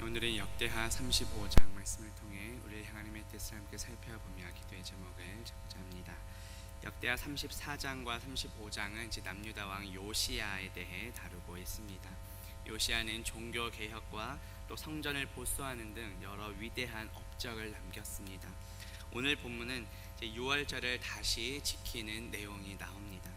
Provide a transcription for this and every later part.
오늘은 역대하 35장 말씀을 통해 우리 하나님의 뜻을 함께 살펴보며 기도의 제목을 잡고자 합니다. 역대하 34장과 35장은 이제 남유다 왕 요시야에 대해 다루고 있습니다. 요시야는 종교 개혁과 또 성전을 보수하는 등 여러 위대한 업적을 남겼습니다. 오늘 본문은 이제 6월절을 다시 지키는 내용이 나옵니다.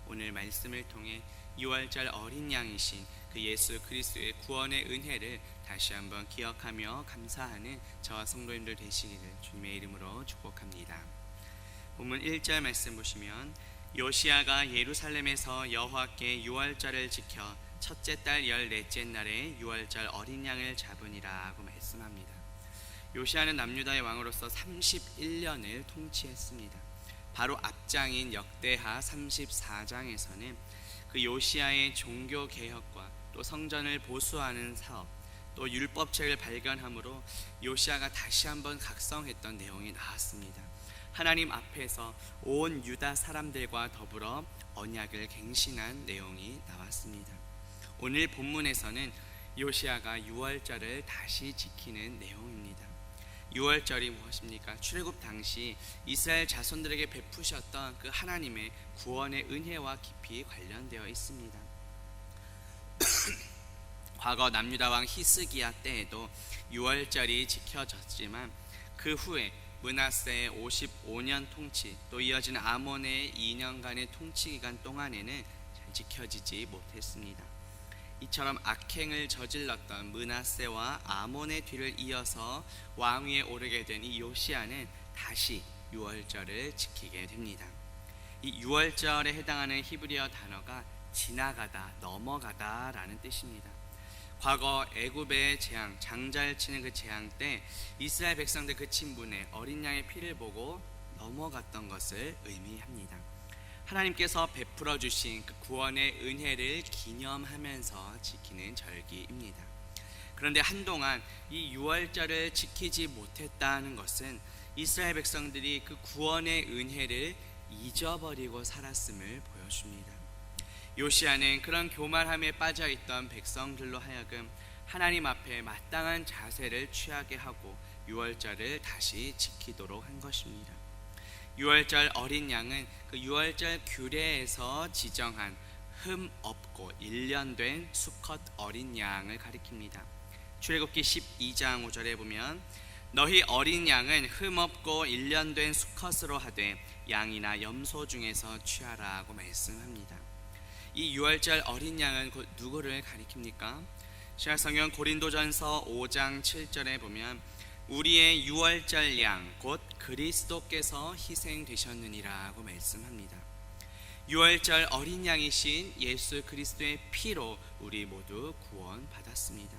오늘 말씀을 통해 6월절 어린 양이신 그 예수 그리스도의 구원의 은혜를 다시 한번 기억하며 감사하는 저와 성도님들 되시기를 주님의 이름으로 축복합니다. 본문 1절 말씀 보시면 요시야가 예루살렘에서 여호와께 6월절을 지켜 첫째 달 14째 날에 6월절 어린 양을 잡으니라 하고 말씀합니다. 요시야는 남유다의 왕으로서 31년을 통치했습니다. 바로 앞장인 역대하 34장에서는 그 요시야의 종교 개혁과 또 성전을 보수하는 사업, 또 율법책을 발견함으로 요시야가 다시 한번 각성했던 내용이 나왔습니다. 하나님 앞에서 온 유다 사람들과 더불어 언약을 갱신한 내용이 나왔습니다. 오늘 본문에서는 요시야가 6월절을 다시 지키는 내용입니다. 6월절이 무엇입니까? 출애굽 당시 이스라엘 자손들에게 베푸셨던 그 하나님의 구원의 은혜와 깊이 관련되어 있습니다. 과거 남유다 왕 히스기야 때에도 6월절이 지켜졌지만 그 후에 므낫세의 55년 통치, 또 이어진 아몬의 2년간의 통치 기간 동안에는 잘 지켜지지 못했습니다. 이처럼 악행을 저질렀던 므낫세와 아몬의 뒤를 이어서 왕위에 오르게 된 이 요시야는 다시 6월절을 지키게 됩니다. 이 6월절에 해당하는 히브리어 단어가 지나가다, 넘어가다 라는 뜻입니다. 과거 애굽의 재앙, 장자를 치는 그 재앙 때 이스라엘 백성들 그 친분에 어린 양의 피를 보고 넘어갔던 것을 의미합니다. 하나님께서 베풀어 주신 그 구원의 은혜를 기념하면서 지키는 절기입니다. 그런데 한동안 이 6월절을 지키지 못했다는 것은 이스라엘 백성들이 그 구원의 은혜를 잊어버리고 살았음을 보여줍니다. 요시야는 그런 교만함에 빠져있던 백성들로 하여금 하나님 앞에 마땅한 자세를 취하게 하고 6월절을 다시 지키도록 한 것입니다. 6월절 어린 양은 그 6월절 규례에서 지정한 흠 없고 1년 된 수컷 어린 양을 가리킵니다. 출애굽기 12장 5절에 보면 너희 어린 양은 흠 없고 1년 된 수컷으로 하되 양이나 염소 중에서 취하라 하고 말씀합니다. 이 6월절 어린 양은 곧 누구를 가리킵니까? 신약성경 고린도전서 5장 7절에 보면 우리의 6월절 양 곧 그리스도께서 희생되셨느니라 하고 말씀합니다. 6월절 어린 양이신 예수 그리스도의 피로 우리 모두 구원받았습니다.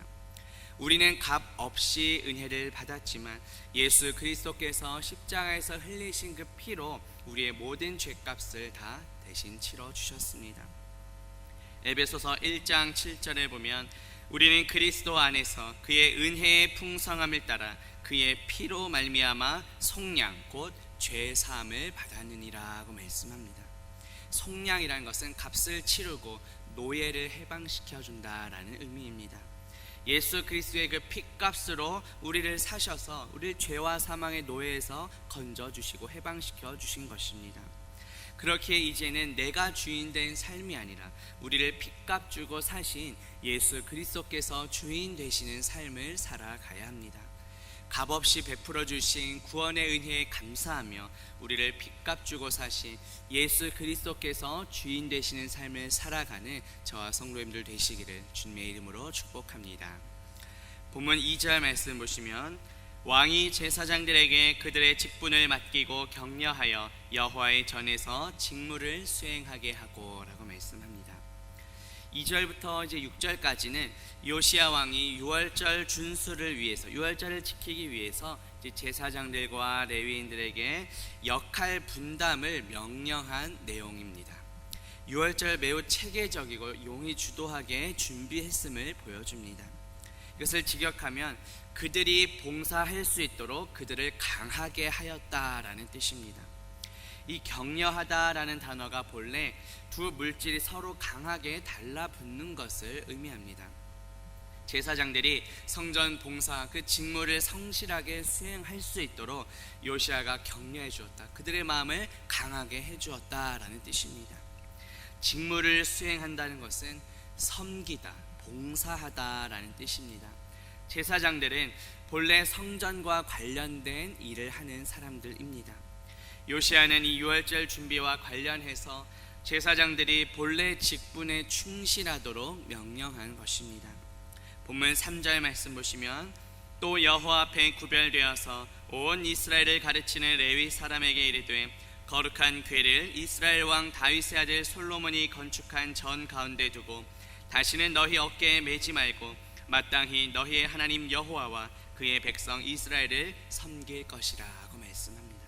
우리는 값 없이 은혜를 받았지만 예수 그리스도께서 십자가에서 흘리신 그 피로 우리의 모든 죄값을 다 대신 치러주셨습니다. 에베소서 1장 7절에 보면 우리는 그리스도 안에서 그의 은혜의 풍성함을 따라 그의 피로 말미암아 속량 곧 죄사함을 받았느니라 하고 말씀합니다. 속량이라는 것은 값을 치르고 노예를 해방시켜 준다라는 의미입니다. 예수 그리스도의 그 피값으로 우리를 사셔서 우리를 죄와 사망의 노예에서 건져주시고 해방시켜 주신 것입니다. 그렇게 이제는 내가 주인 된 삶이 아니라 우리를 핏값 주고 사신 예수 그리스도께서 주인 되시는 삶을 살아가야 합니다. 값없이 베풀어 주신 구원의 은혜에 감사하며 우리를 핏값 주고 사신 예수 그리스도께서 주인 되시는 삶을 살아가는 저와 성도님들 되시기를 주님의 이름으로 축복합니다. 본문 2절 말씀 보시면 왕이 제사장들에게 그들의 직분을 맡기고 격려하여 여호와의 전에서 직무를 수행하게 하고 라고 말씀합니다. 2절부터 이제 6절까지는 요시야 왕이 6월절 준수를 위해서 6월절을 지키기 위해서 이제 제사장들과 레위인들에게 역할 분담을 명령한 내용입니다. 6월절 매우 체계적이고 용이 주도하게 준비했음을 보여줍니다. 이것을 직역하면 그들이 봉사할 수 있도록 그들을 강하게 하였다라는 뜻입니다. 이 격려하다라는 단어가 본래 두 물질이 서로 강하게 달라붙는 것을 의미합니다. 제사장들이 성전 봉사 그 직무를 성실하게 수행할 수 있도록 요시야가 격려해 주었다. 그들의 마음을 강하게 해 주었다라는 뜻입니다. 직무를 수행한다는 것은 섬기다, 봉사하다라는 뜻입니다. 제사장들은 본래 성전과 관련된 일을 하는 사람들입니다. 요시야는 이 유월절 준비와 관련해서 제사장들이 본래 직분에 충실하도록 명령한 것입니다. 본문 3절 말씀 보시면 또 여호와 앞에 구별되어서 온 이스라엘을 가르치는 레위 사람에게 이르되 거룩한 궤를 이스라엘 왕 다윗의 아들 솔로몬이 건축한 전 가운데 두고 다시는 너희 어깨에 매지 말고 마땅히 너희의 하나님 여호와와 그의 백성 이스라엘을 섬길 것이라고 말씀합니다.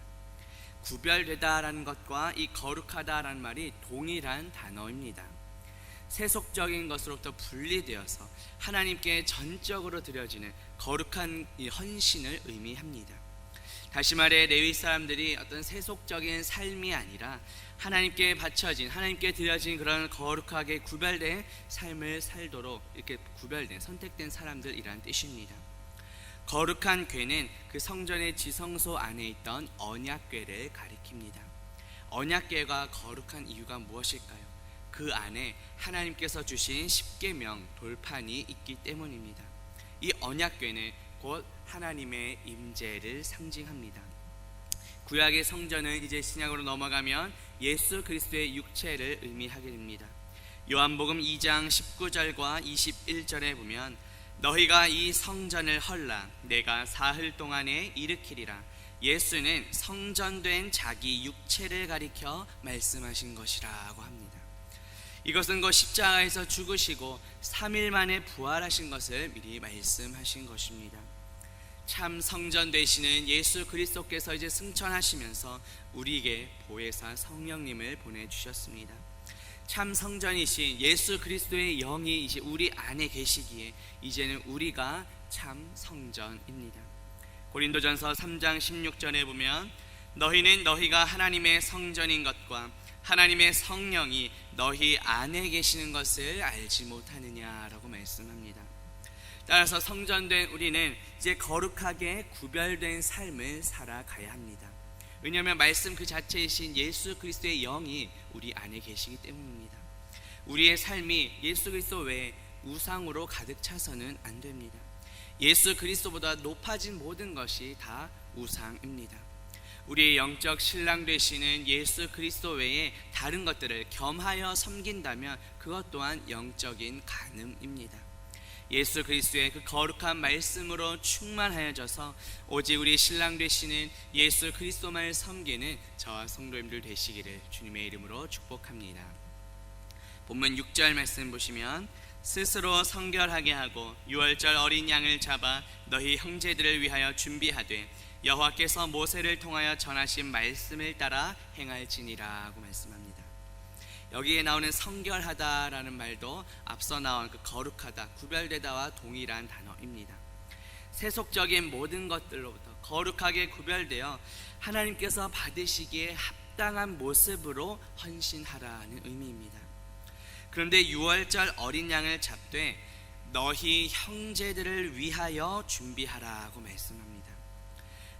구별되다라는 것과 이 거룩하다라는 말이 동일한 단어입니다. 세속적인 것으로부터 분리되어서 하나님께 전적으로 드려지는 거룩한 이 헌신을 의미합니다. 다시 말해 레위 사람들이 어떤 세속적인 삶이 아니라 하나님께 바쳐진, 하나님께 드려진 그런 거룩하게 구별된 삶을 살도록 이렇게 구별된, 선택된 사람들이란 뜻입니다. 거룩한 궤는 그 성전의 지성소 안에 있던 언약궤를 가리킵니다. 언약궤가 거룩한 이유가 무엇일까요? 그 안에 하나님께서 주신 십계명 돌판이 있기 때문입니다. 이 언약궤는 곧 하나님의 임재를 상징합니다. 구약의 성전은 이제 신약으로 넘어가면 예수 그리스도의 육체를 의미하게 됩니다. 요한복음 2장 19절과 21절에 보면 너희가 이 성전을 헐라 내가 사흘 동안에 일으키리라. 예수는 성전된 자기 육체를 가리켜 말씀하신 것이라고 합니다. 이것은 그 십자가에서 죽으시고 3일 만에 부활하신 것을 미리 말씀하신 것입니다. 참 성전 되시는 예수 그리스도께서 이제 승천하시면서 우리에게 보혜사 성령님을 보내주셨습니다. 참 성전이신 예수 그리스도의 영이 이제 우리 안에 계시기에 이제는 우리가 참 성전입니다. 고린도전서 3장 16절에 보면 너희는 너희가 하나님의 성전인 것과 하나님의 성령이 너희 안에 계시는 것을 알지 못하느냐라고 말씀합니다. 따라서 성전된 우리는 이제 거룩하게 구별된 삶을 살아가야 합니다. 왜냐하면 말씀 그 자체이신 예수 그리스도의 영이 우리 안에 계시기 때문입니다. 우리의 삶이 예수 그리스도 외에 우상으로 가득 차서는 안 됩니다. 예수 그리스도보다 높아진 모든 것이 다 우상입니다. 우리의 영적 신랑 되시는 예수 그리스도 외에 다른 것들을 겸하여 섬긴다면 그것 또한 영적인 간음입니다. 예수 그리스도의 그 거룩한 말씀으로 충만하여져서 오직 우리 신랑 되시는 예수 그리스도만을 섬기는 저와 성도님들 되시기를 주님의 이름으로 축복합니다. 본문 6절 말씀 보시면 스스로 성결하게 하고 유월절 어린 양을 잡아 너희 형제들을 위하여 준비하되 여호와께서 모세를 통하여 전하신 말씀을 따라 행할지니라고 말씀합니다. 여기에 나오는 성결하다라는 말도 앞서 나온 그 거룩하다, 구별되다와 동일한 단어입니다. 세속적인 모든 것들로부터 거룩하게 구별되어 하나님께서 받으시기에 합당한 모습으로 헌신하라는 의미입니다. 그런데 유월절 어린 양을 잡되 너희 형제들을 위하여 준비하라고 말씀합니다.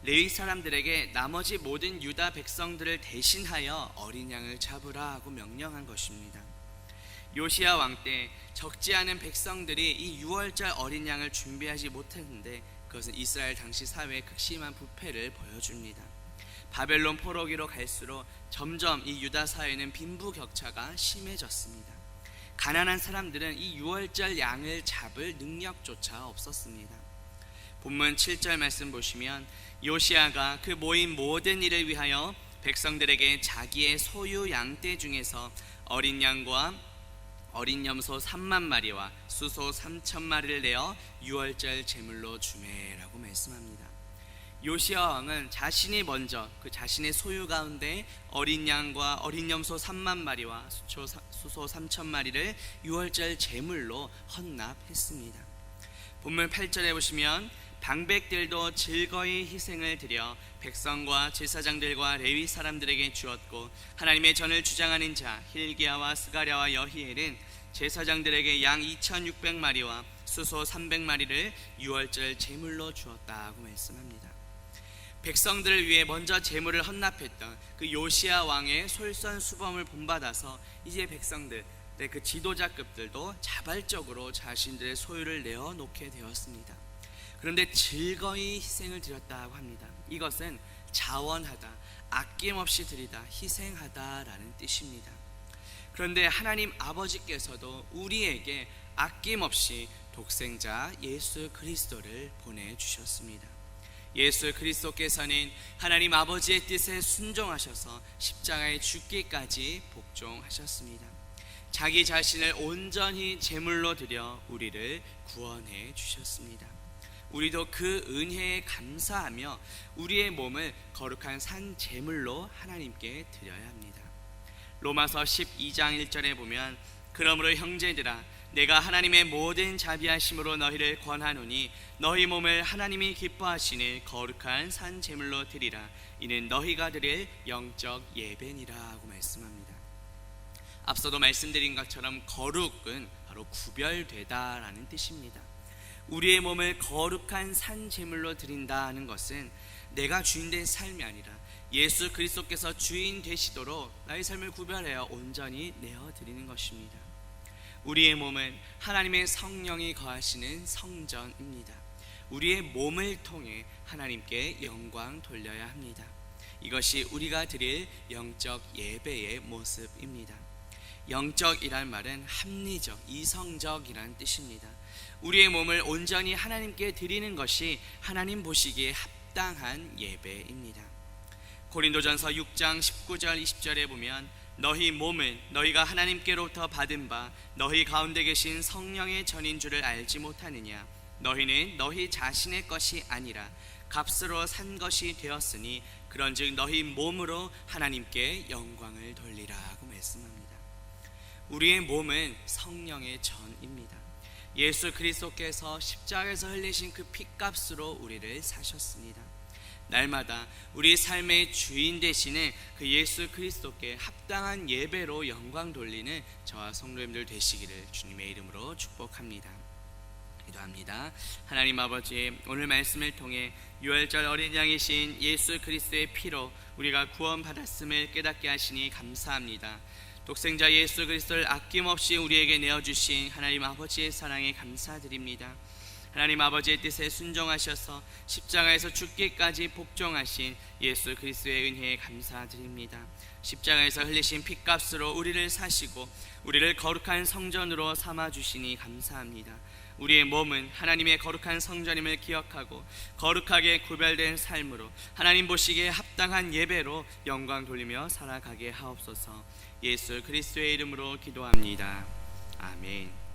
레위 사람들에게 나머지 모든 유다 백성들을 대신하여 어린 양을 잡으라고 명령한 것입니다. 요시야 왕 때 적지 않은 백성들이 이 유월절 어린 양을 준비하지 못했는데 그것은 이스라엘 당시 사회의 극심한 부패를 보여줍니다. 바벨론 포로기로 갈수록 점점 이 유다 사회는 빈부격차가 심해졌습니다. 가난한 사람들은 이 유월절 양을 잡을 능력조차 없었습니다. 본문 7절 말씀 보시면 요시야가 그 모인 모든 일을 위하여 백성들에게 자기의 소유 양떼 중에서 어린 양과 어린 염소 3만 마리와 수소 3천 마리를 내어 유월절 제물로 주매라고 말씀합니다. 요시야 왕은 자신이 먼저 그 자신의 소유 가운데 어린 양과 어린 염소 3만 마리와 수소 3천 마리를 유월절 제물로 헌납했습니다. 본문 8절에 보시면 방백들도 즐거이 희생을 드려 백성과 제사장들과 레위 사람들에게 주었고 하나님의 전을 주장하는 자 힐기야와 스가랴와 여히엘은 제사장들에게 양 2600마리와 수소 300마리를 유월절 제물로 주었다고 말씀합니다. 백성들을 위해 먼저 제물을 헌납했던 그 요시야 왕의 솔선수범을 본받아서 이제 백성들, 그 지도자급들도 자발적으로 자신들의 소유를 내어놓게 되었습니다. 그런데 즐거이 희생을 드렸다고 합니다. 이것은 자원하다, 아낌없이 드리다, 희생하다라는 뜻입니다. 그런데 하나님 아버지께서도 우리에게 아낌없이 독생자 예수 그리스도를 보내주셨습니다. 예수 그리스도께서는 하나님 아버지의 뜻에 순종하셔서 십자가에 죽기까지 복종하셨습니다. 자기 자신을 온전히 제물로 드려 우리를 구원해 주셨습니다. 우리도 그 은혜에 감사하며 우리의 몸을 거룩한 산 제물로 하나님께 드려야 합니다. 로마서 12장 1절에 보면 그러므로 형제들아 내가 하나님의 모든 자비하심으로 너희를 권하노니 너희 몸을 하나님이 기뻐하시는 거룩한 산 제물로 드리라. 이는 너희가 드릴 영적 예배니라 하고 말씀합니다. 앞서도 말씀드린 것처럼 거룩은 바로 구별되다라는 뜻입니다. 우리의 몸을 거룩한 산 제물로 드린다는 것은 내가 주인된 삶이 아니라 예수 그리스도께서 주인 되시도록 나의 삶을 구별하여 온전히 내어드리는 것입니다. 우리의 몸은 하나님의 성령이 거하시는 성전입니다. 우리의 몸을 통해 하나님께 영광 돌려야 합니다. 이것이 우리가 드릴 영적 예배의 모습입니다. 영적이란 말은 합리적, 이성적이란 뜻입니다. 우리의 몸을 온전히 하나님께 드리는 것이 하나님 보시기에 합당한 예배입니다. 고린도전서 6장 19절 20절에 보면 너희 몸은 너희가 하나님께로부터 받은 바 너희 가운데 계신 성령의 전인 줄을 알지 못하느냐. 너희는 너희 자신의 것이 아니라 값으로 산 것이 되었으니 그런즉 너희 몸으로 하나님께 영광을 돌리라고 말씀합니다. 우리의 몸은 성령의 전입니다. 예수 그리스도께서 십자가에서 흘리신 그 피값으로 우리를 사셨습니다. 날마다 우리 삶의 주인 되시는 그 예수 그리스도께 합당한 예배로 영광 돌리는 저와 성도님들 되시기를 주님의 이름으로 축복합니다. 기도합니다. 하나님 아버지, 오늘 말씀을 통해 유월절 어린 양이신 예수 그리스도의 피로 우리가 구원받았음을 깨닫게 하시니 감사합니다. 독생자 예수 그리스도를 아낌없이 우리에게 내어주신 하나님 아버지의 사랑에 감사드립니다. 하나님 아버지의 뜻에 순종하셔서 십자가에서 죽기까지 복종하신 예수 그리스도의 은혜에 감사드립니다. 십자가에서 흘리신 피값으로 우리를 사시고 우리를 거룩한 성전으로 삼아주시니 감사합니다. 우리의 몸은 하나님의 거룩한 성전임을 기억하고 거룩하게 구별된 삶으로 하나님 보시기에 합당한 예배로 영광 돌리며 살아가게 하옵소서. 예수 그리스도의 이름으로 기도합니다. 아멘.